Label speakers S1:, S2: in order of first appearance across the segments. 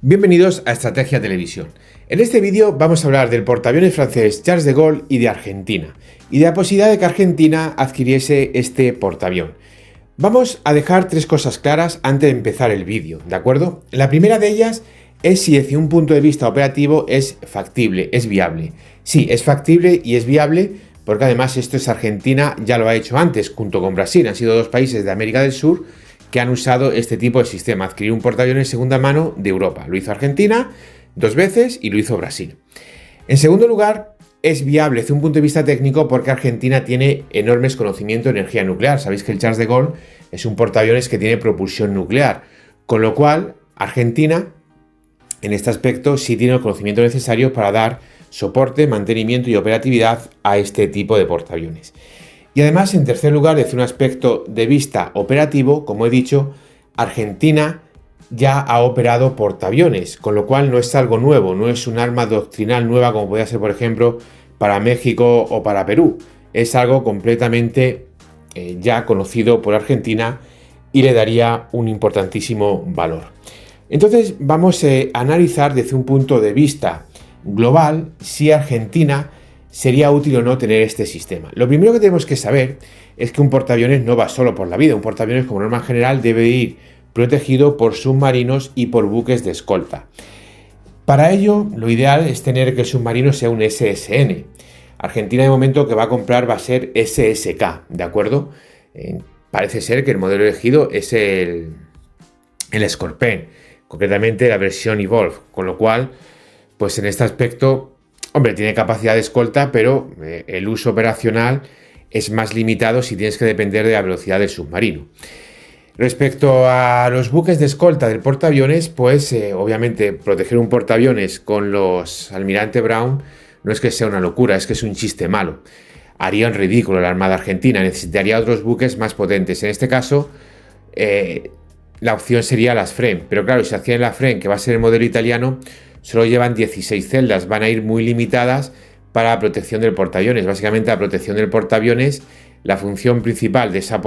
S1: Bienvenidos a Estrategia Televisión. En este vídeo vamos a hablar del portaaviones francés Charles de Gaulle y de Argentina, y de la posibilidad de que Argentina adquiriese este portaavión. Vamos a dejar tres cosas claras antes de empezar el vídeo, ¿de acuerdo? La primera de ellas es si desde un punto de vista operativo es factible, es viable. Sí, es factible y es viable porque además esto es Argentina, ya lo ha hecho antes junto con Brasil, han sido dos países de América del Sur que han usado este tipo de sistema, adquirir un portaaviones segunda mano de Europa. Lo hizo Argentina 2 veces y lo hizo Brasil. En segundo lugar, es viable desde un punto de vista técnico porque Argentina tiene enormes conocimientos de energía nuclear. Sabéis que el Charles de Gaulle es un portaaviones que tiene propulsión nuclear, con lo cual Argentina en este aspecto sí tiene el conocimiento necesario para dar soporte, mantenimiento y operatividad a este tipo de portaaviones. Y además, en tercer lugar, desde un aspecto de vista operativo, como he dicho, Argentina ya ha operado portaaviones, con lo cual no es algo nuevo, no es un arma doctrinal nueva como podría ser, por ejemplo, para México o para Perú. Es algo completamente ya conocido por Argentina y le daría un importantísimo valor. Entonces, vamos a analizar desde un punto de vista global si Argentina sería útil o no tener este sistema. Lo primero que tenemos que saber es que un portaaviones no va solo por la vida. Un portaaviones, como norma general, debe ir protegido por submarinos y por buques de escolta. Para ello, lo ideal es tener que el submarino sea un SSN. Argentina, de momento, que va a comprar va a ser SSK, ¿de acuerdo? Parece ser que el modelo elegido es el Scorpène, concretamente la versión Evolve, con lo cual, pues en este aspecto, hombre, tiene capacidad de escolta, pero el uso operacional es más limitado si tienes que depender de la velocidad del submarino. Respecto a los buques de escolta del portaaviones, pues obviamente proteger un portaaviones con los Almirante Brown no es que sea una locura, es que es un chiste malo. Haría un ridículo la Armada Argentina, necesitaría otros buques más potentes. En este caso, la opción sería las FREMM, pero claro, si hacían la FREMM, que va a ser el modelo italiano, solo llevan 16 celdas, van a ir muy limitadas para la protección del portaaviones. Básicamente la protección del portaaviones, la función principal de esa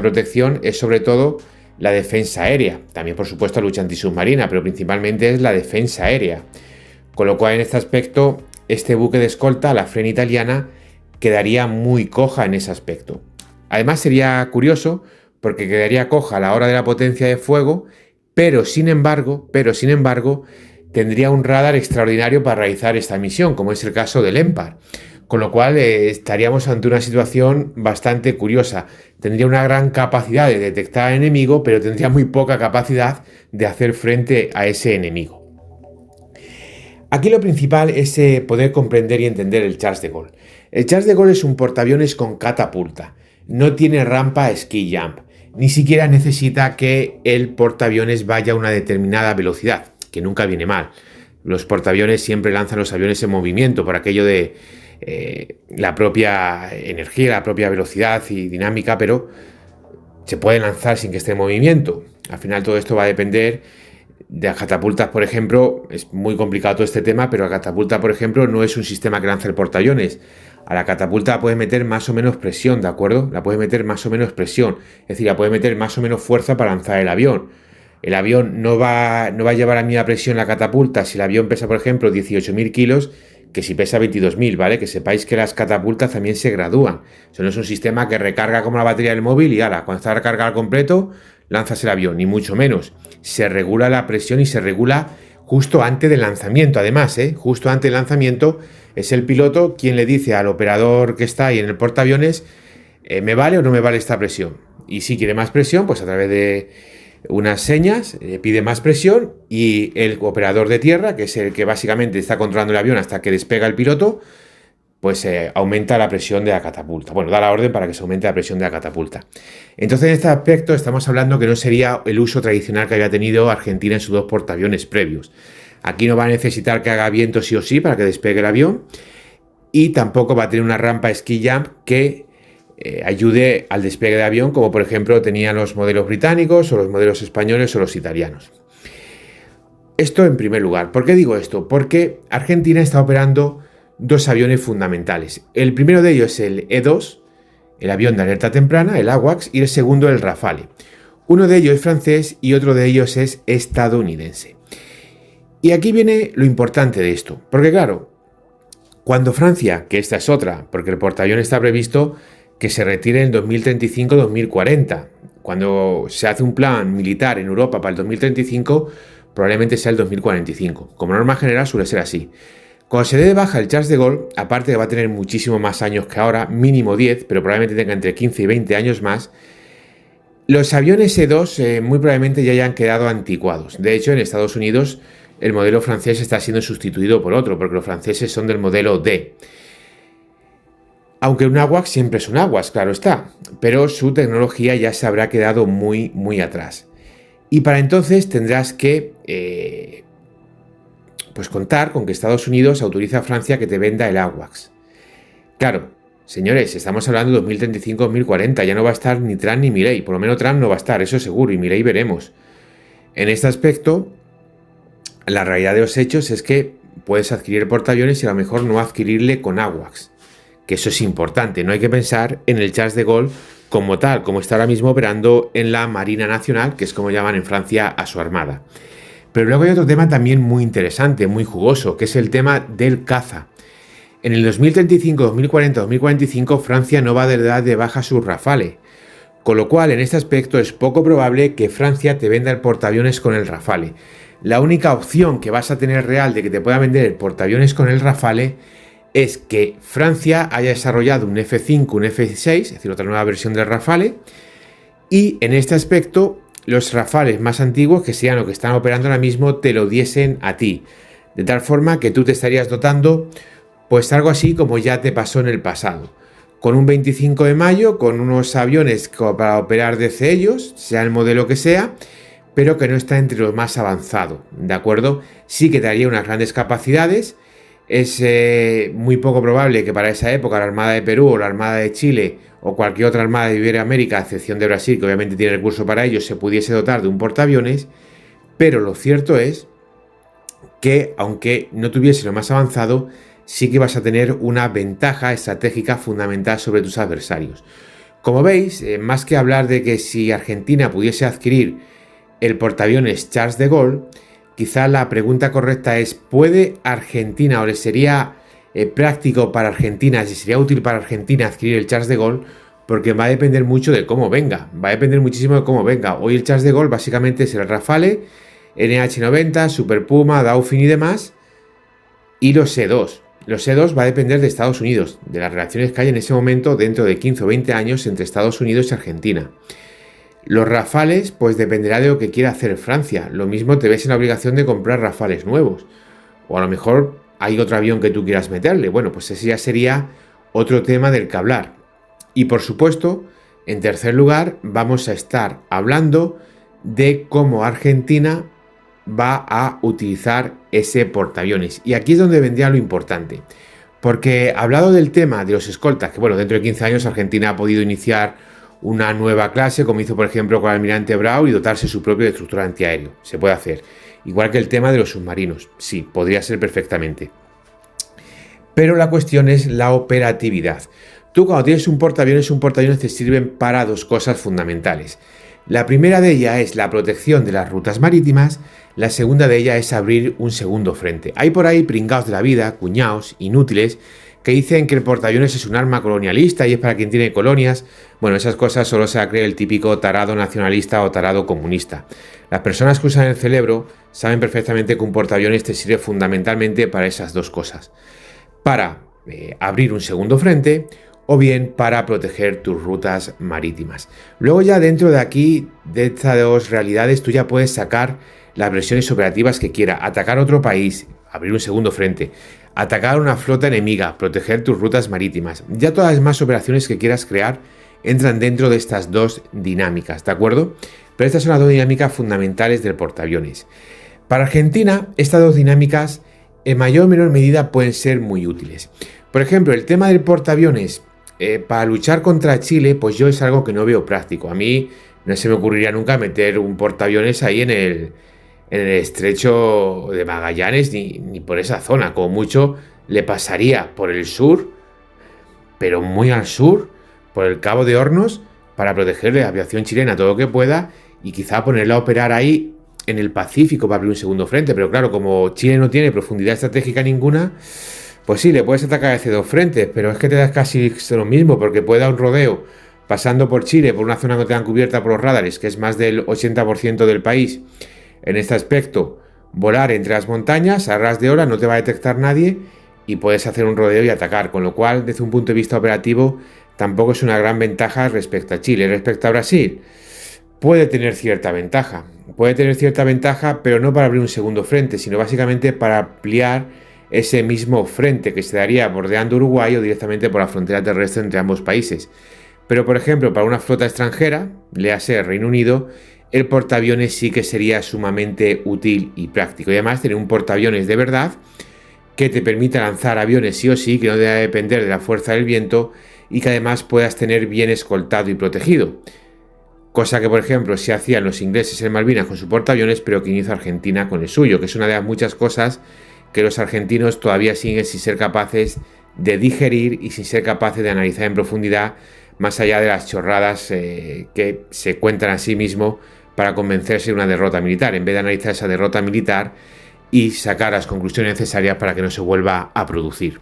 S1: protección es sobre todo la defensa aérea. También, por supuesto, la lucha antisubmarina, pero principalmente es la defensa aérea. Con lo cual, en este aspecto, este buque de escolta, la FREMM italiana, quedaría muy coja en ese aspecto. Además, sería curioso porque quedaría coja a la hora de la potencia de fuego, pero sin embargo, tendría un radar extraordinario para realizar esta misión, como es el caso del EMPAR. Con lo cual estaríamos ante una situación bastante curiosa. Tendría una gran capacidad de detectar al enemigo, pero tendría muy poca capacidad de hacer frente a ese enemigo. Aquí lo principal es poder comprender y entender el Charles de Gaulle. El Charles de Gaulle es un portaaviones con catapulta. No tiene rampa ski jump. Ni siquiera necesita que el portaaviones vaya a una determinada velocidad, que nunca viene mal. Los portaaviones siempre lanzan los aviones en movimiento por aquello de la propia energía, la propia velocidad y dinámica, pero se puede lanzar sin que esté en movimiento. Al final todo esto va a depender de las catapultas, por ejemplo. Es muy complicado todo este tema, pero la catapulta, por ejemplo, no es un sistema que lanza el portaaviones. A la catapulta la puedes meter más o menos presión, ¿de acuerdo? La puedes meter más o menos presión, es decir, la puedes meter más o menos fuerza para lanzar el avión. El avión no va a llevar a la misma presión la catapulta si el avión pesa, por ejemplo, 18.000 kilos que si pesa 22.000, ¿vale? Que sepáis que las catapultas también se gradúan. Eso no es un sistema que recarga como la batería del móvil y ahora, cuando está recargado al completo, lanzas el avión, ni mucho menos. Se regula la presión y se regula justo antes del lanzamiento. Además, justo antes del lanzamiento es el piloto quien le dice al operador que está ahí en el portaaviones, ¿me vale o no me vale esta presión? Y si quiere más presión, pues a través de unas señas, pide más presión y el operador de tierra, que es el que básicamente está controlando el avión hasta que despega el piloto, pues aumenta la presión de la catapulta. Bueno, da la orden para que se aumente la presión de la catapulta. Entonces, en este aspecto estamos hablando que no sería el uso tradicional que había tenido Argentina en sus dos portaaviones previos. Aquí no va a necesitar que haga viento sí o sí para que despegue el avión y tampoco va a tener una rampa ski jump que ayude al despegue de avión, como por ejemplo tenían los modelos británicos o los modelos españoles o los italianos. Esto en primer lugar. ¿Por qué digo esto? Porque Argentina está operando dos aviones fundamentales. El primero de ellos es el E-2, el avión de alerta temprana, el AWACS, y el segundo el Rafale. Uno de ellos es francés y otro de ellos es estadounidense. Y aquí viene lo importante de esto, porque claro, cuando Francia, que esta es otra, porque el portaaviones está previsto que se retire en 2035-2040, cuando se hace un plan militar en Europa para el 2035, probablemente sea el 2045. Como norma general suele ser así. Cuando se dé de baja el Charles de Gaulle, aparte que va a tener muchísimo más años que ahora, mínimo 10, pero probablemente tenga entre 15 y 20 años más, los aviones E2 muy probablemente ya hayan quedado anticuados. De hecho, en Estados Unidos el modelo francés está siendo sustituido por otro, porque los franceses son del modelo D. Aunque un AWACS siempre es un AWACS, claro está, pero su tecnología ya se habrá quedado muy, muy atrás. Y para entonces tendrás que pues contar con que Estados Unidos autoriza a Francia que te venda el AWACS. Claro, señores, estamos hablando de 2035-2040, ya no va a estar ni Trump ni Milei, por lo menos Trump no va a estar, eso seguro, y Milei veremos. En este aspecto, la realidad de los hechos es que puedes adquirir portaaviones y a lo mejor no adquirirle con AWACS, que eso es importante, no hay que pensar en el Charles de Gaulle como tal, como está ahora mismo operando en la Marina Nacional, que es como llaman en Francia a su armada. Pero luego hay otro tema también muy interesante, muy jugoso, que es el tema del caza. En el 2035, 2040, 2045 Francia no va a dar de baja sus Rafale, con lo cual en este aspecto es poco probable que Francia te venda el portaaviones con el Rafale. La única opción que vas a tener real de que te pueda vender el portaaviones con el Rafale es que Francia haya desarrollado un F5, un F6, es decir, otra nueva versión del Rafale, y en este aspecto los Rafales más antiguos, que sean lo que están operando ahora mismo, te lo diesen a ti, de tal forma que tú te estarías dotando pues algo así como ya te pasó en el pasado, con un 25 de mayo, con unos aviones para operar desde ellos, sea el modelo que sea, pero que no está entre los más avanzados, ¿de acuerdo? Sí que te daría unas grandes capacidades. Es muy poco probable que para esa época la Armada de Perú o la Armada de Chile o cualquier otra armada de Iberoamérica, a excepción de Brasil, que obviamente tiene recursos para ello, se pudiese dotar de un portaaviones, pero lo cierto es que, aunque no tuviese lo más avanzado, sí que vas a tener una ventaja estratégica fundamental sobre tus adversarios. Como veis, más que hablar de que si Argentina pudiese adquirir el portaaviones Charles de Gaulle, quizá la pregunta correcta es, ¿puede Argentina o le sería práctico para Argentina, si sería útil para Argentina adquirir el Charles de Gaulle? Porque va a depender mucho de cómo venga, va a depender muchísimo de cómo venga. Hoy el Charles de Gaulle básicamente es el Rafale, NH90, Super Puma, Dauphin y demás, y los E2. Los E2 va a depender de Estados Unidos, de las relaciones que hay en ese momento dentro de 15 o 20 años entre Estados Unidos y Argentina. Los Rafales, pues dependerá de lo que quiera hacer Francia. Lo mismo te ves en la obligación de comprar Rafales nuevos. O a lo mejor hay otro avión que tú quieras meterle. Bueno, pues ese ya sería otro tema del que hablar. Y por supuesto, en tercer lugar, vamos a estar hablando de cómo Argentina va a utilizar ese portaaviones. Y aquí es donde vendría lo importante. Porque hablado del tema de los escoltas, que bueno, dentro de 15 años Argentina ha podido iniciar una nueva clase, como hizo por ejemplo con el almirante Brown, y dotarse su propio destructor antiaéreo. Se puede hacer. Igual que el tema de los submarinos. Sí, podría ser perfectamente. Pero la cuestión es la operatividad. Tú cuando tienes un portaaviones te sirven para dos cosas fundamentales. La primera de ellas es la protección de las rutas marítimas, la segunda de ellas es abrir un segundo frente. Hay por ahí pringaos de la vida, cuñaos, inútiles, que dicen que el portaaviones es un arma colonialista y es para quien tiene colonias. Bueno, esas cosas solo se la cree el típico tarado nacionalista o tarado comunista. Las personas que usan el cerebro saben perfectamente que un portaaviones te sirve fundamentalmente para esas dos cosas. Para abrir un segundo frente o bien para proteger tus rutas marítimas. Luego ya dentro de aquí, de estas dos realidades, tú ya puedes sacar las versiones operativas que quieras. Atacar otro país, abrir un segundo frente. Atacar una flota enemiga, proteger tus rutas marítimas. Ya todas las demás operaciones que quieras crear entran dentro de estas dos dinámicas, ¿de acuerdo? Pero estas son las dos dinámicas fundamentales del portaaviones. Para Argentina, estas dos dinámicas en mayor o menor medida pueden ser muy útiles. Por ejemplo, el tema del portaaviones para luchar contra Chile, pues yo es algo que no veo práctico. A mí no se me ocurriría nunca meter un portaaviones ahí en el estrecho de Magallanes ni por esa zona. Como mucho le pasaría por el sur, pero muy al sur, por el Cabo de Hornos, para proteger la aviación chilena todo lo que pueda y quizá ponerla a operar ahí en el Pacífico para abrir un segundo frente, pero claro, como Chile no tiene profundidad estratégica ninguna, pues sí, le puedes atacar desde dos frentes, pero es que te das casi lo mismo, porque puede dar un rodeo pasando por Chile, por una zona que tengan cubierta por los radares, que es más del 80% del país. En este aspecto, volar entre las montañas a ras de hora, no te va a detectar nadie y puedes hacer un rodeo y atacar, con lo cual, desde un punto de vista operativo, tampoco es una gran ventaja respecto a Chile. Respecto a Brasil, puede tener cierta ventaja, pero no para abrir un segundo frente, sino básicamente para ampliar ese mismo frente que se daría bordeando Uruguay o directamente por la frontera terrestre entre ambos países. Pero, por ejemplo, para una flota extranjera, léase Reino Unido, el portaaviones sí que sería sumamente útil y práctico. Y además tener un portaaviones de verdad que te permita lanzar aviones sí o sí, que no debe depender de la fuerza del viento y que además puedas tener bien escoltado y protegido. Cosa que, por ejemplo, sí hacían los ingleses en Malvinas con su portaaviones, pero que hizo Argentina con el suyo, que es una de las muchas cosas que los argentinos todavía siguen sin ser capaces de digerir y sin ser capaces de analizar en profundidad, más allá de las chorradas que se cuentan a sí mismo para convencerse de una derrota militar, en vez de analizar esa derrota militar y sacar las conclusiones necesarias para que no se vuelva a producir.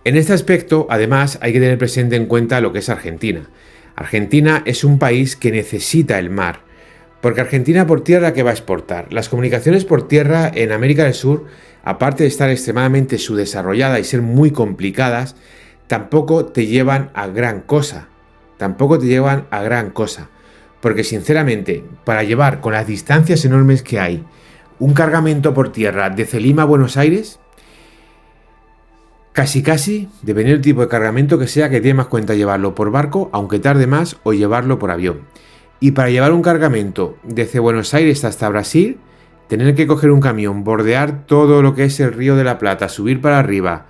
S1: En este aspecto, además, hay que tener presente en cuenta lo que es Argentina. Argentina es un país que necesita el mar, porque Argentina por tierra, ¿qué va a exportar? Las comunicaciones por tierra en América del Sur, aparte de estar extremadamente subdesarrolladas y ser muy complicadas, tampoco te llevan a gran cosa. Porque sinceramente, para llevar con las distancias enormes que hay un cargamento por tierra desde Lima a Buenos Aires, casi, dependiendo del tipo de cargamento que sea, que tiene más cuenta llevarlo por barco, aunque tarde más, o llevarlo por avión. Y para llevar un cargamento desde Buenos Aires hasta Brasil, tener que coger un camión, bordear todo lo que es el Río de la Plata, subir para arriba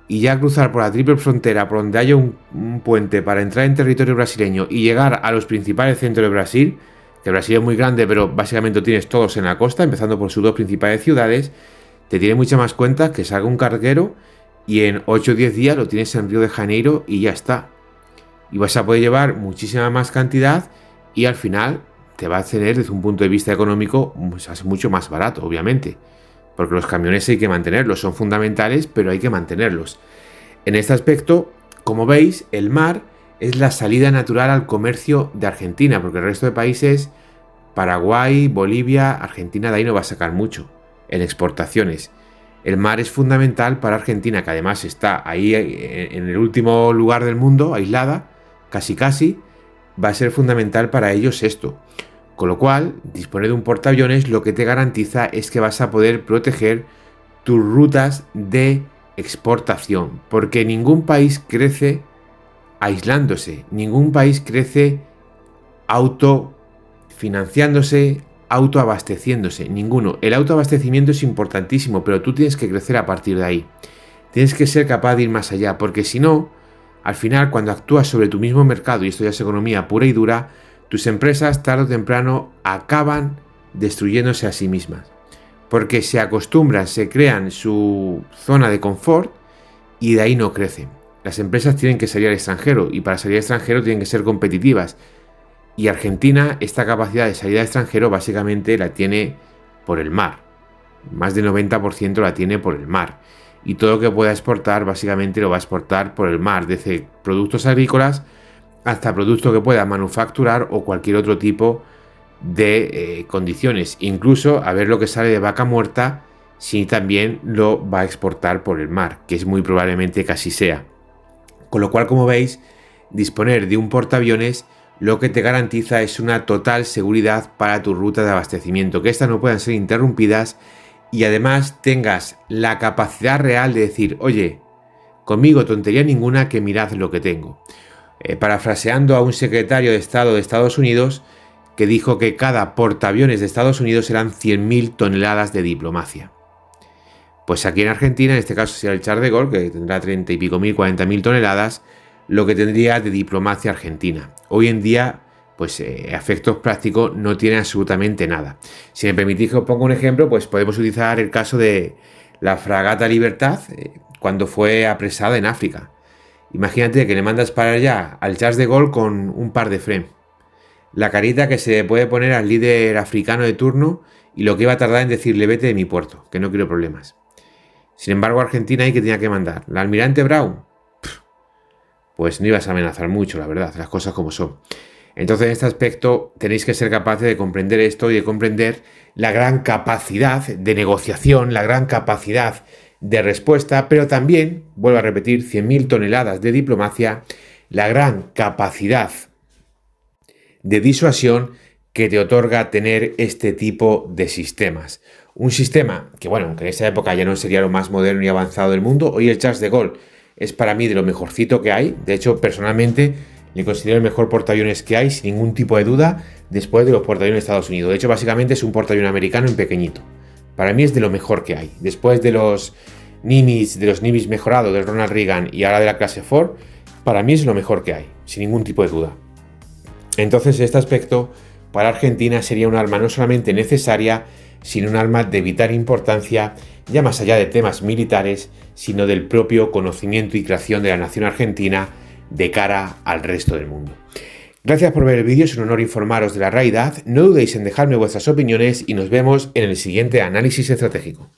S1: y ya cruzar por la triple frontera, por donde haya un puente para entrar en territorio brasileño y llegar a los principales centros de Brasil, que Brasil es muy grande, pero básicamente tienes todos en la costa, empezando por sus dos principales ciudades, te tiene mucha más cuenta que salga un carguero y en 8 o 10 días lo tienes en Río de Janeiro y ya está. Y vas a poder llevar muchísima más cantidad y al final te va a tener desde un punto de vista económico pues, mucho más barato, obviamente. Porque los camiones hay que mantenerlos, son fundamentales, pero hay que mantenerlos. En este aspecto, como veis, el mar es la salida natural al comercio de Argentina, porque el resto de países, Paraguay, Bolivia, Argentina de ahí no va a sacar mucho en exportaciones. El mar es fundamental para Argentina, que además está ahí en el último lugar del mundo, aislada, casi, va a ser fundamental para ellos esto. Con lo cual, disponer de un portaaviones lo que te garantiza es que vas a poder proteger tus rutas de exportación, porque ningún país crece aislándose, ningún país crece autofinanciándose, autoabasteciéndose, ninguno. El autoabastecimiento es importantísimo, pero tú tienes que crecer a partir de ahí. Tienes que ser capaz de ir más allá, porque si no, al final, cuando actúas sobre tu mismo mercado, y esto ya es economía pura y dura, tus empresas tarde o temprano acaban destruyéndose a sí mismas. Porque se acostumbran, se crean su zona de confort y de ahí no crecen. Las empresas tienen que salir al extranjero y para salir al extranjero tienen que ser competitivas. Y Argentina, esta capacidad de salir al extranjero básicamente la tiene por el mar. Más del 90% la tiene por el mar. Y todo lo que pueda exportar básicamente lo va a exportar por el mar, desde productos agrícolas hasta productos que pueda manufacturar o cualquier otro tipo de condiciones. Incluso a ver lo que sale de vaca muerta, si también lo va a exportar por el mar, que es muy probablemente que así sea. Con lo cual, como veis, disponer de un portaaviones lo que te garantiza es una total seguridad para tu ruta de abastecimiento, que estas no puedan ser interrumpidas y además tengas la capacidad real de decir, oye, conmigo tontería ninguna, que mirad lo que tengo. Parafraseando a un secretario de Estado de Estados Unidos que dijo que cada portaaviones de Estados Unidos eran 100.000 toneladas de diplomacia. Pues aquí en Argentina, en este caso será el Charles de Gaulle, que tendrá 30 y pico mil, 40.000 toneladas, lo que tendría de diplomacia argentina. Hoy en día, pues a efectos prácticos no tiene absolutamente nada. Si me permitís que os ponga un ejemplo, pues podemos utilizar el caso de la fragata Libertad cuando fue apresada en África. Imagínate que le mandas para allá al Charles de Gaulle con un par de Fremm. la carita que se puede poner al líder africano de turno y lo que iba a tardar en decirle vete de mi puerto, que no quiero problemas. Sin embargo, Argentina ahí que tenía que mandar. ¿La almirante Brown? Pues no ibas a amenazar mucho, la verdad, las cosas como son. Entonces, en este aspecto, tenéis que ser capaces de comprender esto y de comprender la gran capacidad de negociación, la gran capacidad de respuesta, pero también, vuelvo a repetir, 100.000 toneladas de diplomacia, la gran capacidad de disuasión que te otorga tener este tipo de sistemas. Un sistema que, bueno, aunque en esta época ya no sería lo más moderno y avanzado del mundo, hoy el Charles de Gaulle es para mí de lo mejorcito que hay. De hecho, personalmente le considero el mejor portaaviones que hay, sin ningún tipo de duda, después de los portaaviones de Estados Unidos. De hecho, básicamente es un portaaviones americano en pequeñito. Para mí es de lo mejor que hay. Después de los Nimitz mejorados del Ronald Reagan y ahora de la clase Ford, para mí es lo mejor que hay, sin ningún tipo de duda. Entonces, este aspecto para Argentina sería un arma no solamente necesaria, sino un arma de vital importancia, ya más allá de temas militares, sino del propio conocimiento y creación de la nación argentina de cara al resto del mundo. Gracias por ver el vídeo, es un honor informaros de la realidad, no dudéis en dejarme vuestras opiniones y nos vemos en el siguiente análisis estratégico.